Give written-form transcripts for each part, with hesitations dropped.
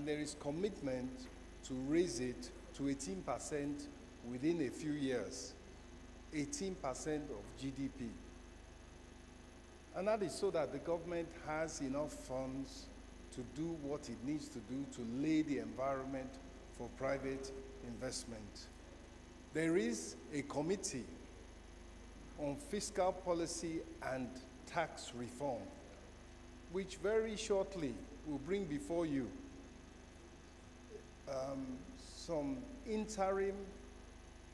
there is commitment to raise it to 18% within a few years, 18% of GDP. And that is so that the government has enough funds to do what it needs to do to lay the environment for private investment. There is a committee on fiscal policy and tax reform, which very shortly will bring before you some interim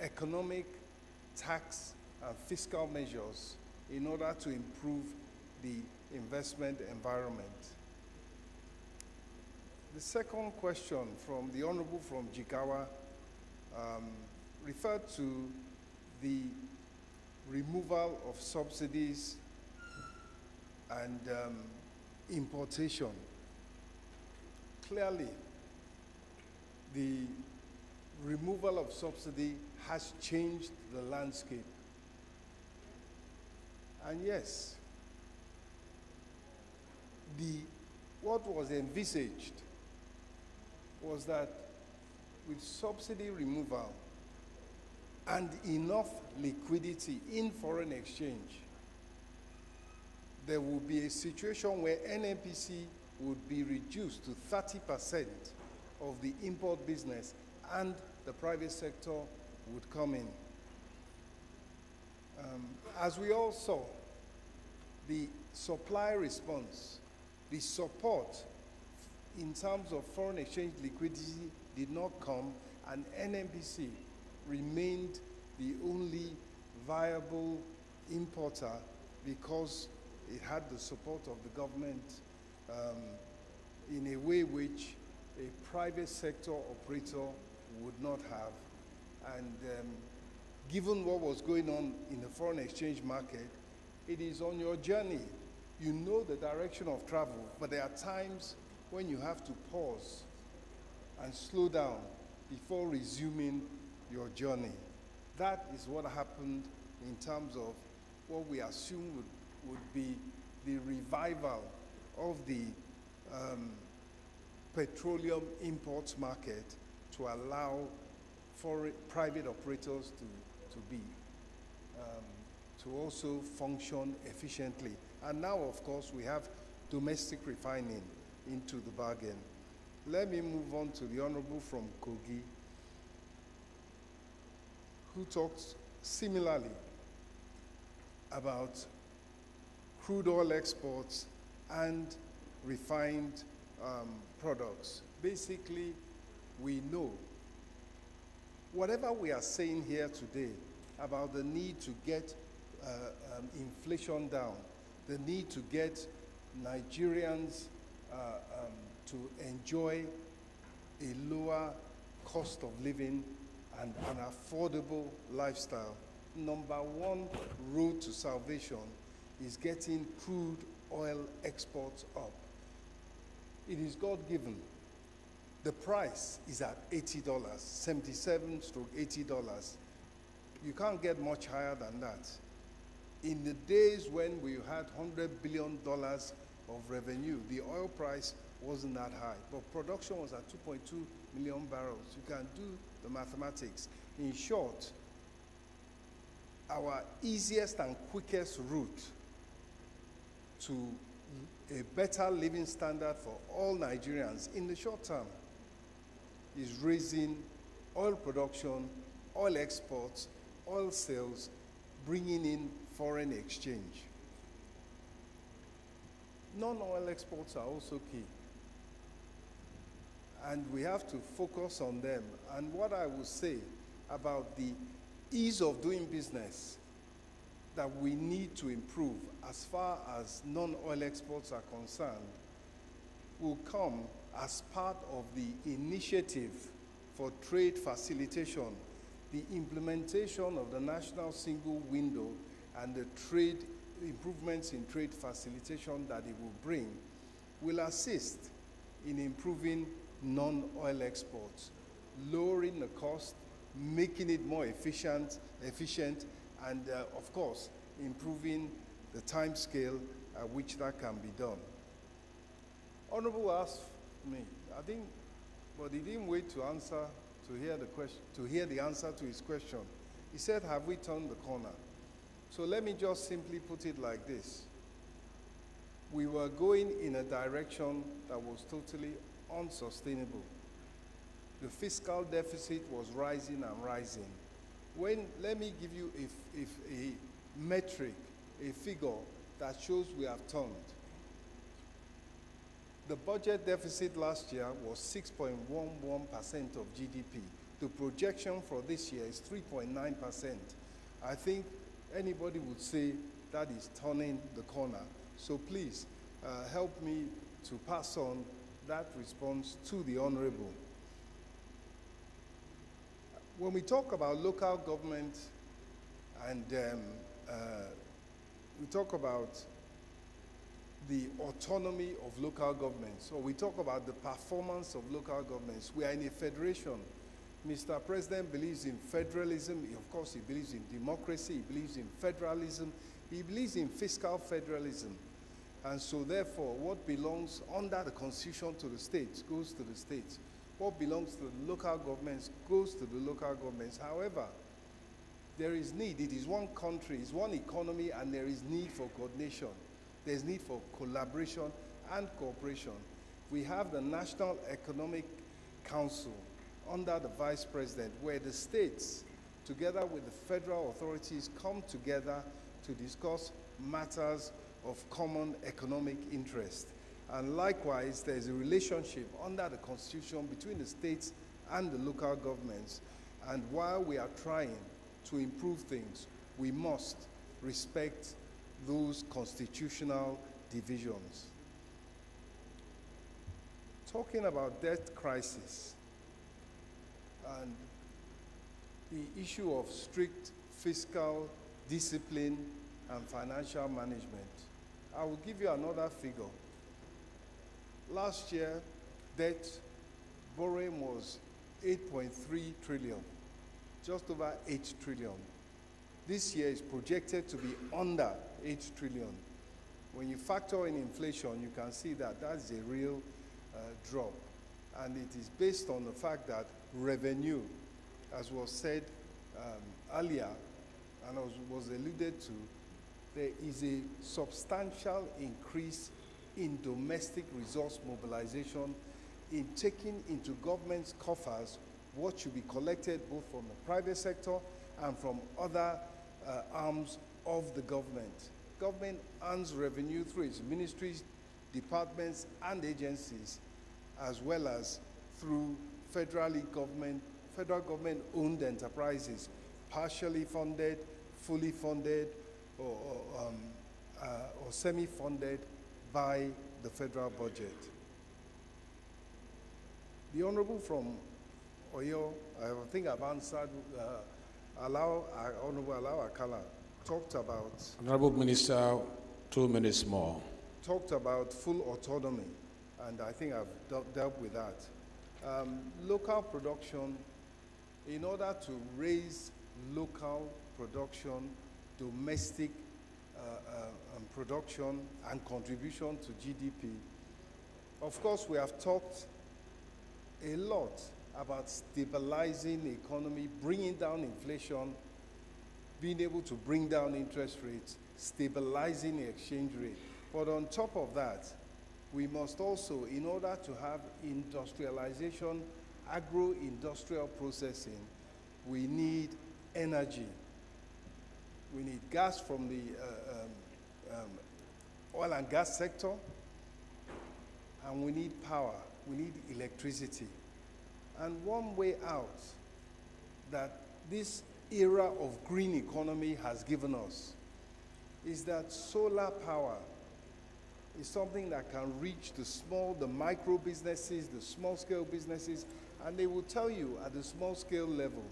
economic, tax, and fiscal measures in order to improve the investment environment. The second question from the Honorable from Jigawa referred to the removal of subsidies and importation. Clearly, the removal of subsidy has changed the landscape. And yes, what was envisaged was that with subsidy removal and enough liquidity in foreign exchange, there will be a situation where NNPC would be reduced to 30% of the import business, and the private sector would come in. As we all saw, the supply response, the support in terms of foreign exchange liquidity did not come, and NNPC remained the only viable importer because it had the support of the government in a way which a private sector operator would not have. And given what was going on in the foreign exchange market, it is on your journey. You know the direction of travel, but there are times when you have to pause and slow down before resuming your journey. That is what happened in terms of what we assume would be the revival of the petroleum imports market to allow private operators to also function efficiently. And now, of course, we have domestic refining into the bargain. Let me move on to the Honorable from Kogi, who talked similarly about crude oil exports and refined products. Basically, we know whatever we are saying here today about the need to get inflation down, the need to get Nigerians to enjoy a lower cost of living and an affordable lifestyle. Number one road to salvation is getting crude oil exports up. It is God-given. The price is at $80, $77-$80. You can't get much higher than that. In the days when we had $100 billion of revenue, the oil price wasn't that high, but production was at 2.2 million barrels. You can do the mathematics. In short, our easiest and quickest route to a better living standard for all Nigerians in the short term is raising oil production, oil exports, oil sales, bringing in foreign exchange. Non-oil exports are also key, and we have to focus on them. And what I will say about the ease of doing business that we need to improve as far as non-oil exports are concerned will come as part of the initiative for trade facilitation, the implementation of the national single window and the trade improvements in trade facilitation that it will bring will assist in improving non-oil exports, lowering the cost, making it more efficient, and of course, improving the time scale at which that can be done. Honorable asked me, I think but he didn't wait to answer, to hear the question, to hear the answer to his question. He said, have we turned the corner? So let me just simply put it like this. We were going in a direction that was totally unsustainable. The fiscal deficit was rising and rising. Let me give you a metric, a figure that shows we have turned. The budget deficit last year was 6.11% of GDP. The projection for this year is 3.9%. I think anybody would say that is turning the corner. So please help me to pass on that response to the Honorable. When we talk about local government and we talk about the autonomy of local governments, or we talk about the performance of local governments, we are in a federation. Mr. President believes in federalism. Of course, he believes in democracy. He believes in federalism. He believes in fiscal federalism. And so, therefore, what belongs under the Constitution to the states goes to the states. What belongs to the local governments goes to the local governments. However, there is need. It is one country, it's one economy, and there is need for coordination. There's need for collaboration and cooperation. We have the National Economic Council under the Vice President, where the states, together with the federal authorities, come together to discuss matters of common economic interest. And likewise, there's a relationship under the Constitution between the states and the local governments. And while we are trying to improve things, we must respect those constitutional divisions. Talking about debt crisis and the issue of strict fiscal discipline and financial management, I will give you another figure. Last year, debt borrowing was 8.3 trillion, just over 8 trillion. This year is projected to be under 8 trillion. When you factor in inflation, you can see that that's a real drop. And it is based on the fact that revenue, as was said earlier, and was alluded to, there is a substantial increase in domestic resource mobilization, in taking into government's coffers what should be collected both from the private sector and from other arms of the government. Government earns revenue through its ministries, departments, and agencies, as well as through federal government-owned enterprises, partially funded, fully funded, or semi-funded by the federal budget. The Honorable from Oyo, I think I've answered, Honorable Alao Akala, talked about... Honorable Minister, 2 minutes more. Talked about full autonomy, and I think I've dealt with that. Local production, in order to raise local production, domestic production and contribution to GDP. Of course, we have talked a lot about stabilizing the economy, bringing down inflation, being able to bring down interest rates, stabilizing the exchange rate. But on top of that, we must also, in order to have industrialization, agro-industrial processing, we need energy. We need gas from the oil and gas sector, and we need power, we need electricity. And one way out that this era of green economy has given us is that solar power is something that can reach the micro businesses, the small scale businesses, and they will tell you at the small scale level,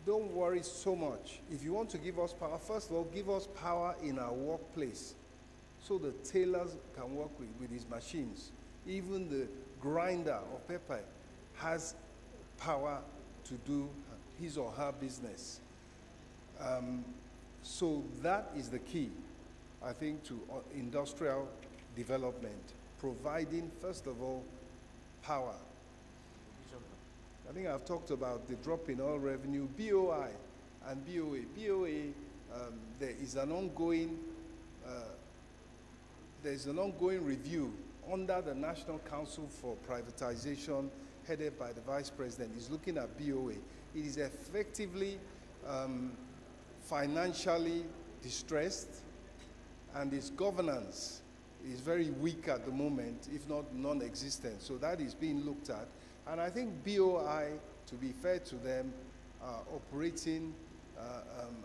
don't worry so much. If you want to give us power, first of all, give us power in our workplace so the tailors can work with his machines. Even the grinder of pepper has power to do his or her business. So that is the key, I think, to industrial development, providing, first of all, power. I think I've talked about the drop in oil revenue, BOI and BOA. BOA, there is an ongoing review under the National Council for Privatization, headed by the Vice President. Is looking at BOA. It is effectively financially distressed, and its governance is very weak at the moment, if not non-existent. So that is being looked at. And I think BOI, to be fair to them, are operating,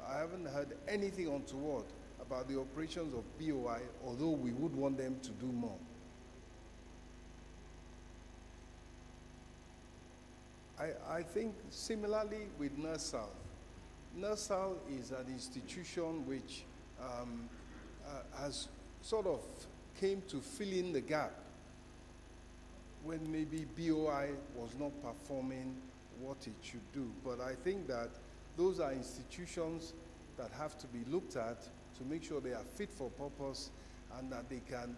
I haven't heard anything untoward about the operations of BOI, although we would want them to do more. I think similarly with NERSAL. NERSAL is an institution which has sort of came to fill in the gap when maybe BOI was not performing what it should do. But I think that those are institutions that have to be looked at to make sure they are fit for purpose and that they can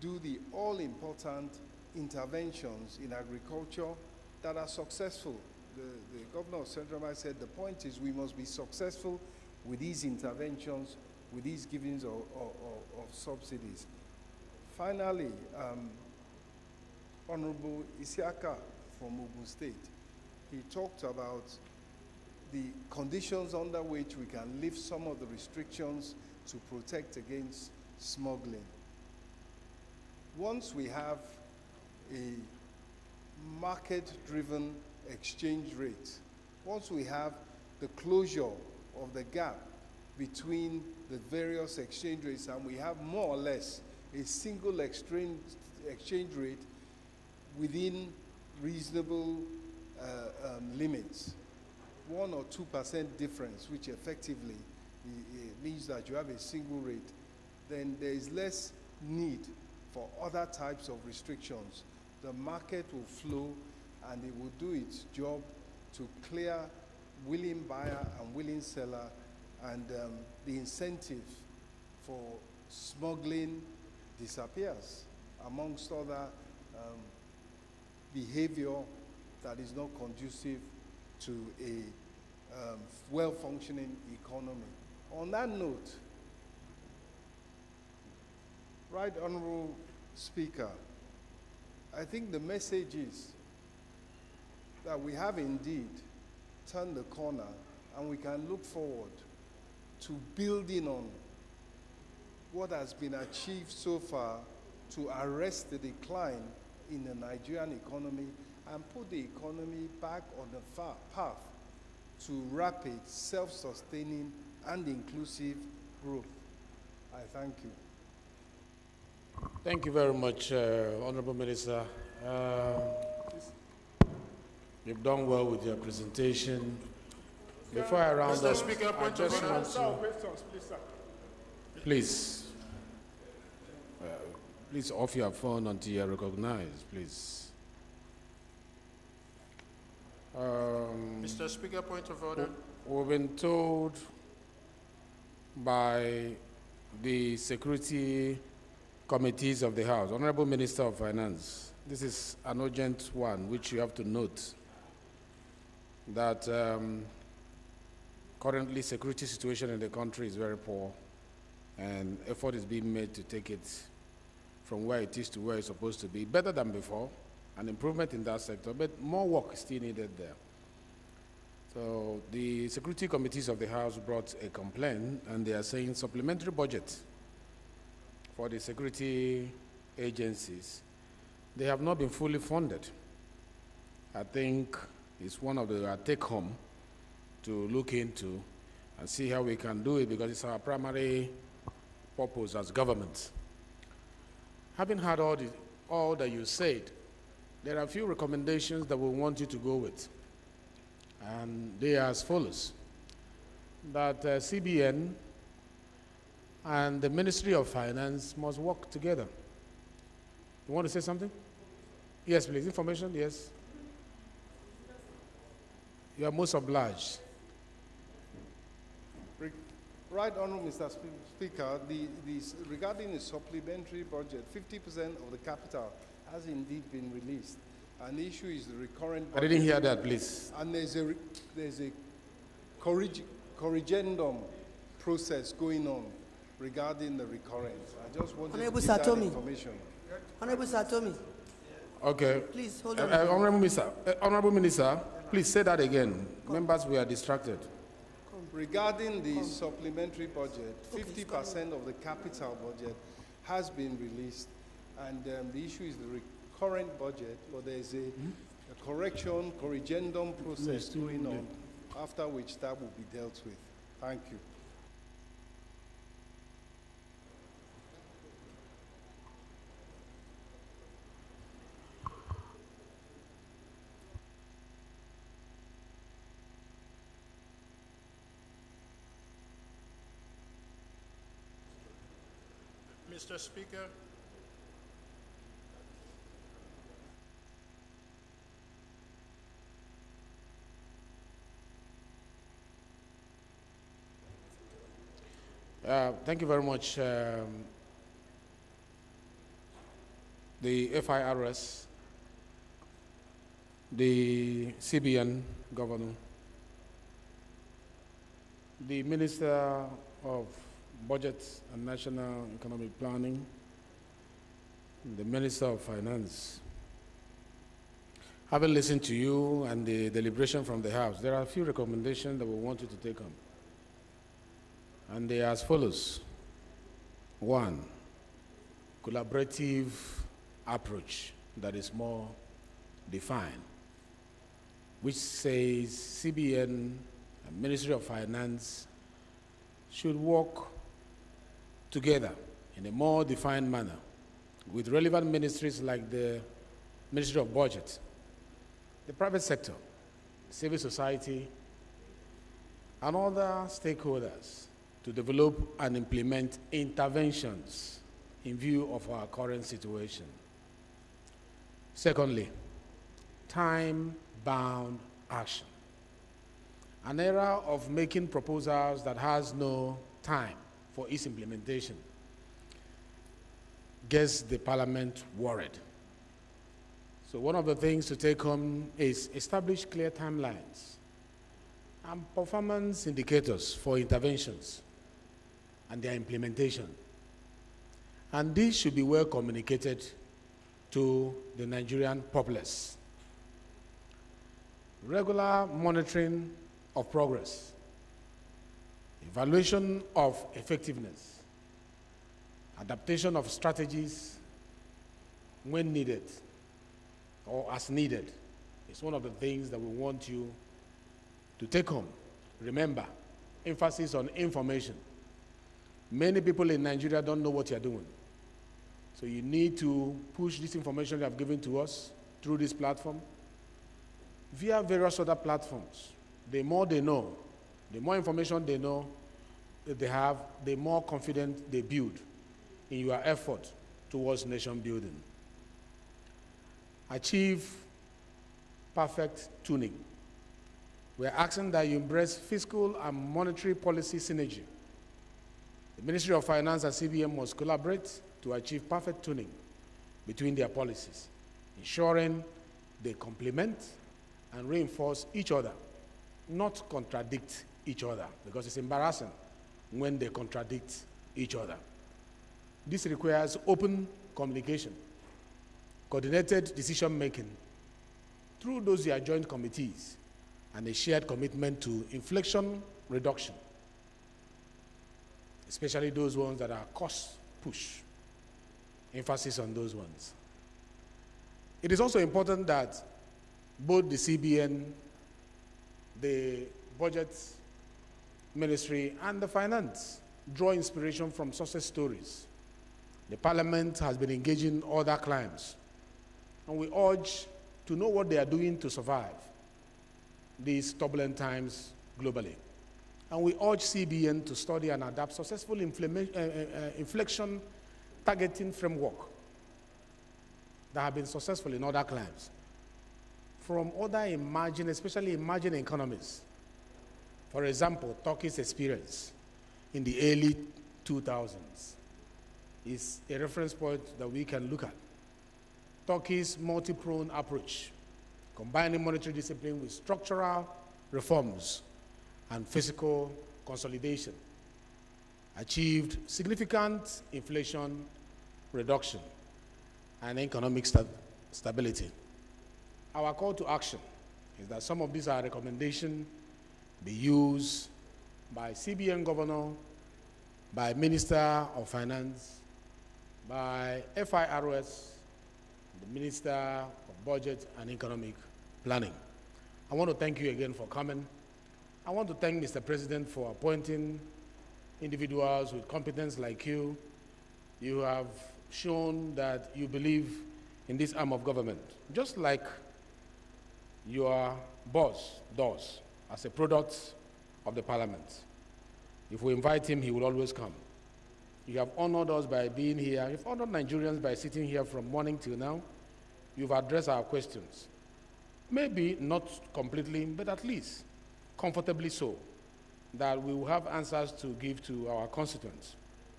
do the all-important interventions in agriculture that are successful. The governor of Central Bank said the point is we must be successful with these interventions, with these givings of subsidies. Finally, Honorable Isiaka from Ogun State, he talked about the conditions under which we can lift some of the restrictions to protect against smuggling. Once we have a market-driven exchange rate, once we have the closure of the gap between the various exchange rates and we have more or less a single exchange rate within reasonable limits, 1 or 2% difference, which effectively means that you have a single rate, then there is less need for other types of restrictions. The market will flow and it will do its job to clear willing buyer and willing seller, and the incentive for smuggling disappears, amongst other behavior that is not conducive to a well-functioning economy. On that note, Right Honorable Speaker, I think the message is that we have indeed turned the corner and we can look forward to building on what has been achieved so far to arrest the decline in the Nigerian economy and put the economy back on the path to rapid, self-sustaining, and inclusive growth. I thank you. Thank you very much, Honorable Minister. You've done well with your presentation. Before I round up, I just want to... Please. Please off your phone until you're recognized, please. Mr. Speaker, point of order. We've been told by the security committees of the House, Honorable Minister of Finance, this is an urgent one which you have to note, that currently security situation in the country is very poor and effort is being made to take it from where it is to where it's supposed to be, better than before, an improvement in that sector, but more work is still needed there. So the security committees of the House brought a complaint, and they are saying supplementary budget for the security agencies, they have not been fully funded. I think it's one of the take-home to look into and see how we can do it, because it's our primary purpose as government. Having heard all that you said, there are a few recommendations that we want you to go with. And they are as follows. That CBN and the Ministry of Finance must work together. You want to say something? Yes, please. Information? Yes. You are most obliged. Right Honourable Mr. Speaker, regarding the supplementary budget, 50% of the capital has indeed been released. and the issue is the recurrent I didn't hear that, please. And there's a corrigendum process going on regarding the recurrence. I just wanted to give that information. Honorable Satomi, Okay. please hold on. Honorable Minister, please say that again. Members, we are distracted. Regarding the supplementary budget, 50% of the capital budget has been released, and the issue is the recurrent budget, but there is a corrigendum process going on, after which that will be dealt with. Thank you. Mr. Speaker, Thank you very much. The FIRS, the CBN governor, the Minister of Budget and National Economic Planning, the Minister of Finance. Having listened to you and the deliberation from the House, there are a few recommendations that we want you to take on. And they are as follows. One, collaborative approach that is more defined, which says CBN and Ministry of Finance should work together in a more defined manner with relevant ministries like the Ministry of Budget, the private sector, civil society, and other stakeholders to develop and implement interventions in view of our current situation. Secondly, time-bound action. An era of making proposals that has no time for its implementation gets the Parliament worried. So one of the things to take home is establish clear timelines and performance indicators for interventions and their implementation. And this should be well communicated to the Nigerian populace. Regular monitoring of progress, evaluation of effectiveness, adaptation of strategies when needed or as needed is one of the things that we want you to take home. Remember, emphasis on information. Many people in Nigeria don't know what you're doing. So you need to push this information you have given to us through this platform via various other platforms. The more they know, the more information they know that they have, the more confident they build in your effort towards nation building. Achieve perfect tuning. We're asking that you embrace fiscal and monetary policy synergy. The Ministry of Finance and CBN must collaborate to achieve perfect tuning between their policies, ensuring they complement and reinforce each other, not contradict each other, because it's embarrassing when they contradict each other. This requires open communication, coordinated decision-making through those joint committees, and a shared commitment to inflation reduction, especially those ones that are cost push. Emphasis on those ones. It is also important that both the CBN, the Budget Ministry, and the Finance draw inspiration from success stories. The Parliament has been engaging other clients, and we urge to know what they are doing to survive these turbulent times globally. And we urge CBN to study and adapt successful inflation targeting framework that have been successful in other climes from other emerging, especially emerging economies. For example, Turkey's experience in the early 2000s is a reference point that we can look at. Turkey's multi-pronged approach, combining monetary discipline with structural reforms and fiscal consolidation, achieved significant inflation reduction and economic stability. Our call to action is that some of these are recommendations be used by CBN Governor, by Minister of Finance, by FIRS, the Minister of Budget and Economic Planning. I want to thank you again for coming. I want to thank Mr. President for appointing individuals with competence like you. You have shown that you believe in this arm of government, just like your boss does as a product of the parliament. If we invite him, he will always come. You have honored us by being here. You've honored Nigerians by sitting here from morning till now. You've addressed our questions. Maybe not completely, but at least comfortably so, that we will have answers to give to our constituents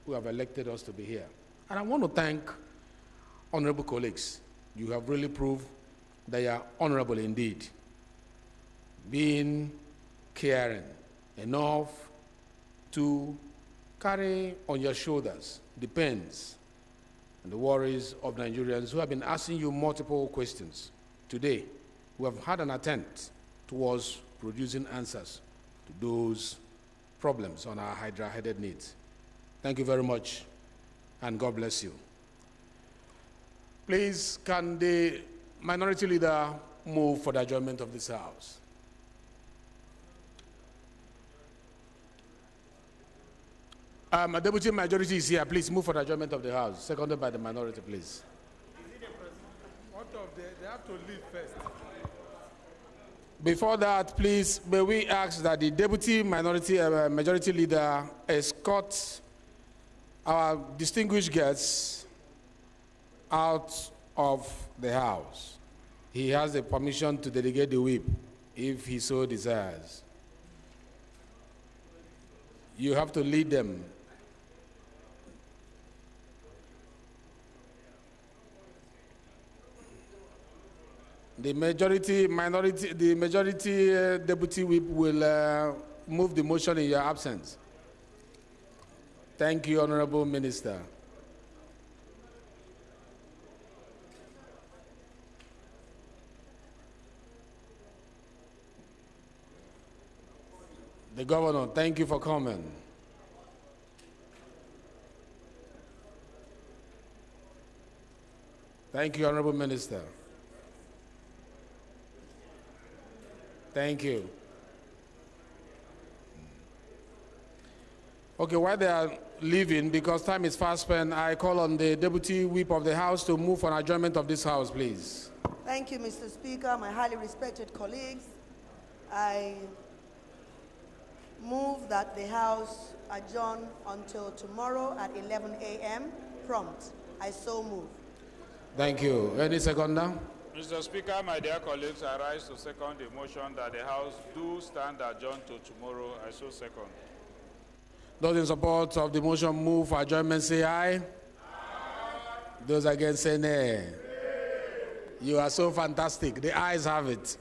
who have elected us to be here. And I want to thank honorable colleagues. You have really proved that you are honorable indeed, being caring enough to carry on your shoulders the pains and the worries of Nigerians who have been asking you multiple questions. Today, we have had an attempt towards producing answers to those problems on our hydra-headed needs. Thank you very much, and God bless you. Please, can the minority leader move for the adjournment of this House? A deputy majority is here. Please move for the adjournment of the House. Seconded by the minority, please. What of they have to leave first. Before that, please, may we ask that the deputy majority leader escort our distinguished guests out of the House. He has the permission to delegate the whip if he so desires. You have to lead them. The majority deputy whip will move the motion in your absence. Thank you, Honorable Minister. The Governor, thank you for coming. Thank you, Honorable Minister. Thank you. Okay, while they are leaving, because time is fast spent, I call on the Deputy Whip of the House to move for an adjournment of this House, please. Thank you, Mr. Speaker, my highly respected colleagues. I move that the House adjourn until tomorrow at 11 a.m. prompt. I so move. Thank you. Any seconder? Mr. Speaker, my dear colleagues, I rise to second the motion that the House do stand adjourned to tomorrow. I so second. Those in support of the motion move for adjournment, say aye. Aye. Those against, say nay. You are so fantastic. The ayes have it.